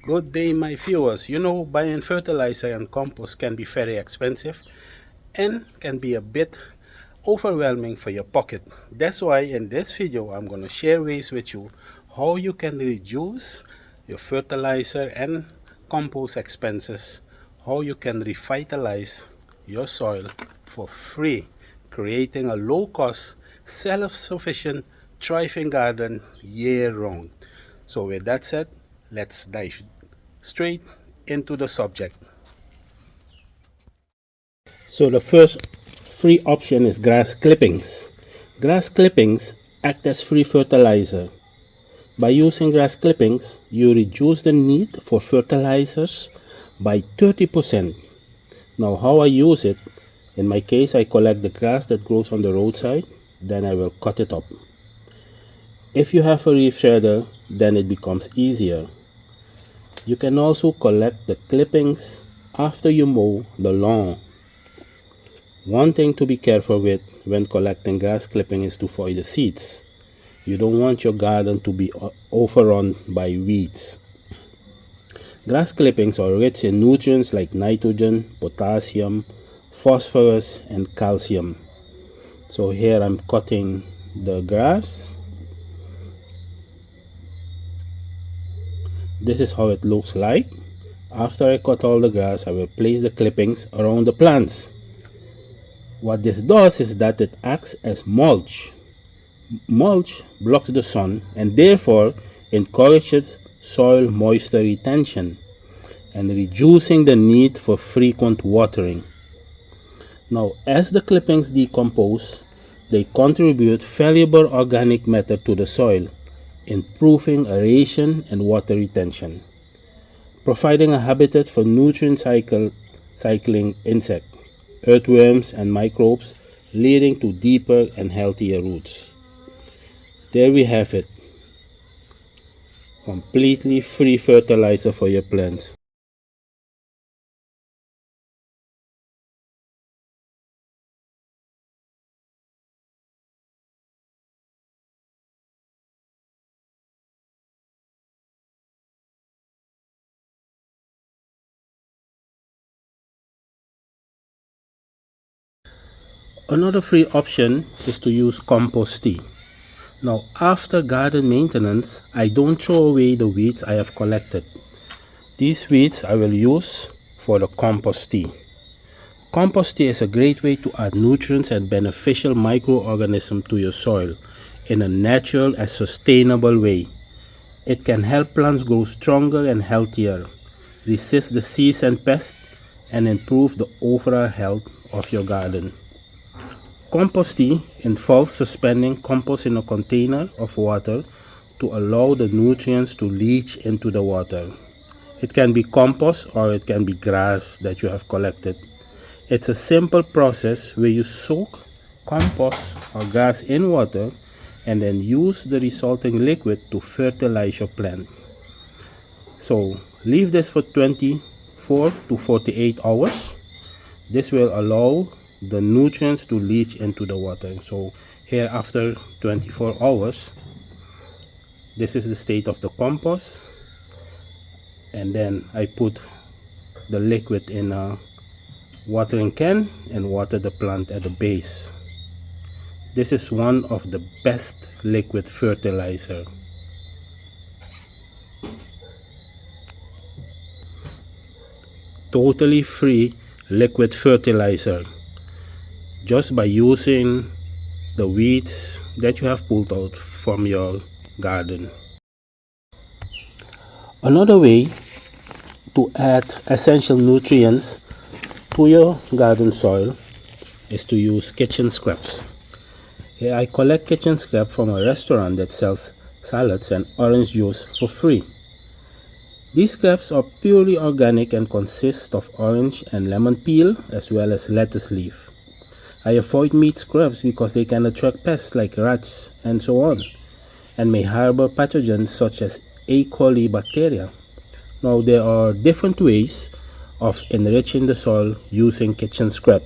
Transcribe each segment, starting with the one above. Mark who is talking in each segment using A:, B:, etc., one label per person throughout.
A: Good day, my viewers. You know, buying fertilizer and compost can be very expensive and can be a bit overwhelming for your pocket. That's why in this video, I'm going to share ways with you how you can reduce your fertilizer and compost expenses, how you can revitalize your soil for free, creating a low-cost, self-sufficient, thriving garden year-round. So with that said, let's dive straight into the subject. So the first free option is grass clippings. Grass clippings act as free fertilizer. By using grass clippings, you reduce the need for fertilizers by 30%. Now how I use it, in my case I collect the grass that grows on the roadside, then I will cut it up. If you have a leaf shredder, then it becomes easier. You can also collect the clippings after you mow the lawn. One thing to be careful with when collecting grass clipping is to avoid the seeds. You don't want your garden to be overrun by weeds. Grass clippings are rich in nutrients like nitrogen, potassium, phosphorus, and calcium. So here I'm cutting the grass. This is how it looks like. After I cut all the grass, I will place the clippings around the plants. What this does is that it acts as mulch. Mulch blocks the sun and therefore encourages soil moisture retention and reducing the need for frequent watering. Now, as the clippings decompose, they contribute valuable organic matter to the soil, improving aeration and water retention, providing a habitat for nutrient cycling insects, earthworms, and microbes, leading to deeper and healthier roots. There we have it. Completely free fertilizer for your plants. Another free option is to use Compost Tea. Now, after garden maintenance, I don't throw away the weeds I have collected. These weeds I will use for the compost tea. Compost tea is a great way to add nutrients and beneficial microorganisms to your soil in a natural and sustainable way. It can help plants grow stronger and healthier, resist disease and pests, and improve the overall health of your garden. Compost tea involves suspending compost in a container of water to allow the nutrients to leach into the water. It can be compost or it can be grass that you have collected. It's a simple process where you soak compost or grass in water and then use the resulting liquid to fertilize your plant. So leave this for 24 to 48 hours. This will allow the nutrients to leach into the water. So here after 24 hours, this is the state of the compost, and then I put the liquid in a watering can and water the plant at the base. This is one of the best liquid fertilizer. Totally free liquid fertilizer, just by using the weeds that you have pulled out from your garden. Another way to add essential nutrients to your garden soil is to use kitchen scraps. Here I collect kitchen scrap from a restaurant that sells salads and orange juice for free. These scraps are purely organic and consist of orange and lemon peel as well as lettuce leaf. I avoid meat scraps because they can attract pests like rats and so on, and may harbor pathogens such as E. coli bacteria. Now there are different ways of enriching the soil using kitchen scrap.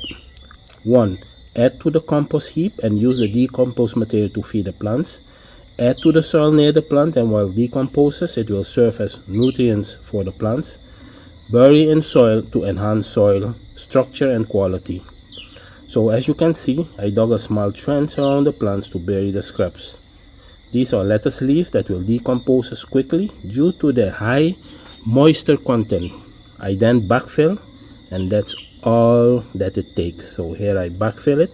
A: 1. Add to the compost heap and use the decomposed material to feed the plants. add to the soil near the plant, and while decomposes, it will serve as nutrients for the plants. Bury in soil to enhance soil structure and quality. So as you can see, I dug a small trench around the plants to bury the scraps. These are lettuce leaves that will decompose as quickly due to their high moisture content. I then backfill, and that's all that it takes. So here I backfill it.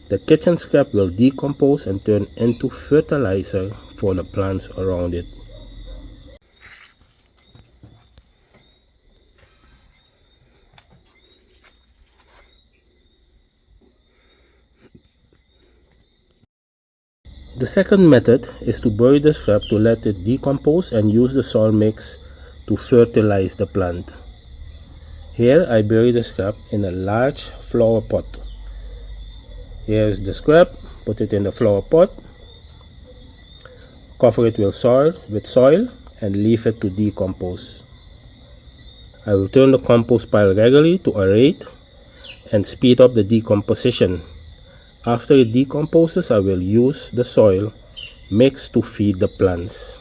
A: The kitchen scrap will decompose and turn into fertilizer for the plants around it. The second method is to bury the scrap to let it decompose and use the soil mix to fertilize the plant. Here I bury the scrap in a large flower pot. Here is the scrap, put it in the flower pot, cover it with soil and leave it to decompose. I will turn the compost pile regularly to aerate and speed up the decomposition. After it decomposes, I will use the soil mix to feed the plants.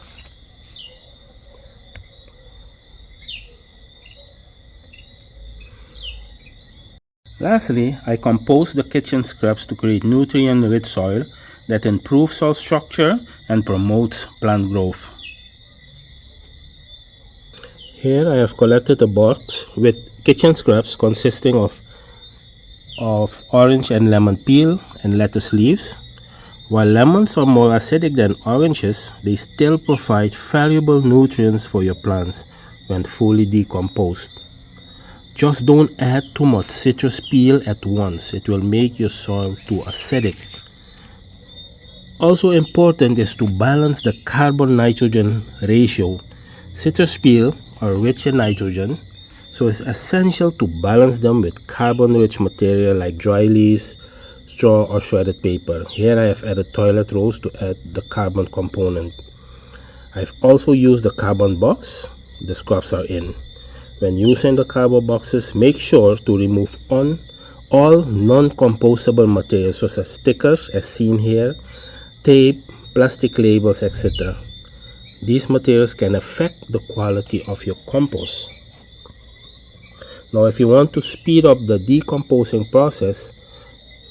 A: Lastly, I compost the kitchen scraps to create nutrient-rich soil that improves soil structure and promotes plant growth. Here I have collected a box with kitchen scraps consisting of orange and lemon peel and lettuce leaves. While lemons are more acidic than oranges, they still provide valuable nutrients for your plants when fully decomposed. Just don't add too much citrus peel at once. It will make your soil too acidic. Also important is to balance the carbon-nitrogen ratio. Citrus peel are rich in nitrogen, so it's essential to balance them with carbon-rich material like dry leaves, straw, or shredded paper. Here I have added toilet rolls to add the carbon component. I've also used the carbon box the scraps are in. When using the cardboard boxes, make sure to remove all non-compostable materials such as stickers as seen here, tape, plastic labels, etc. These materials can affect the quality of your compost. Now if you want to speed up the decomposing process,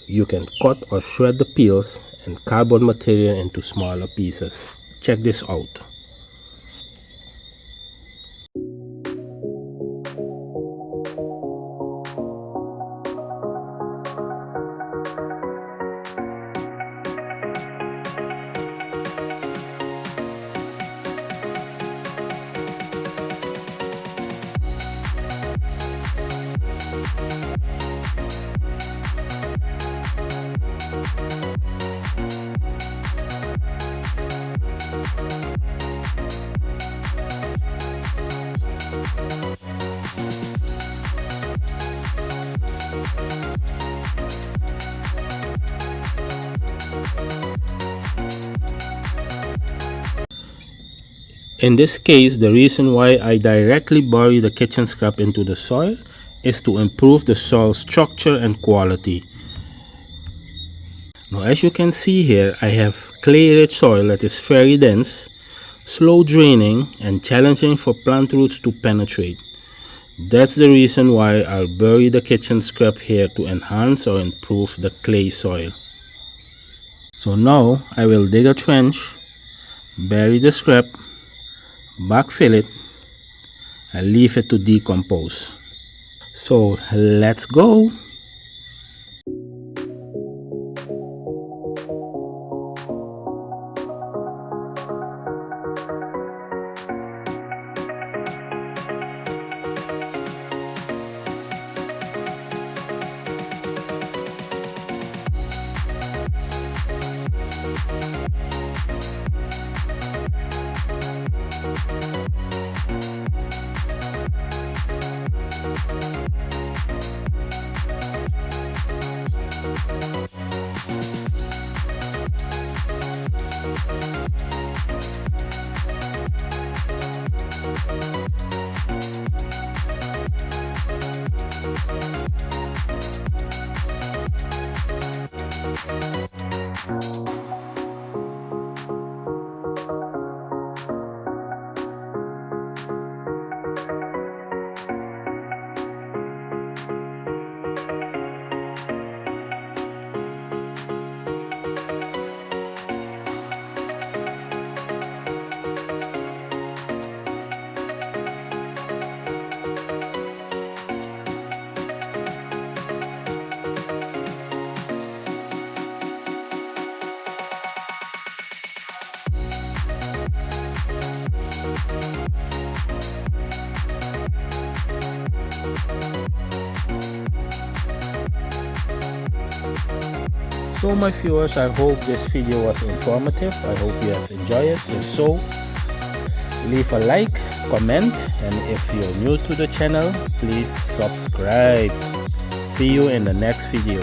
A: you can cut or shred the peels and cardboard material into smaller pieces. Check this out. In this case, the reason why I directly bury the kitchen scrap into the soil is to improve the soil structure and quality. Now as you can see here, I have clay-rich soil that is very dense, slow draining, and challenging for plant roots to penetrate. That's the reason why I'll bury the kitchen scrap here to enhance or improve the clay soil. So now I will dig a trench, bury the scrap, backfill it, and leave it to decompose. So let's go. So my viewers, I hope this video was informative. I hope you have enjoyed it. If so, leave a like, comment, and if you're new to the channel, please subscribe. See you in the next video.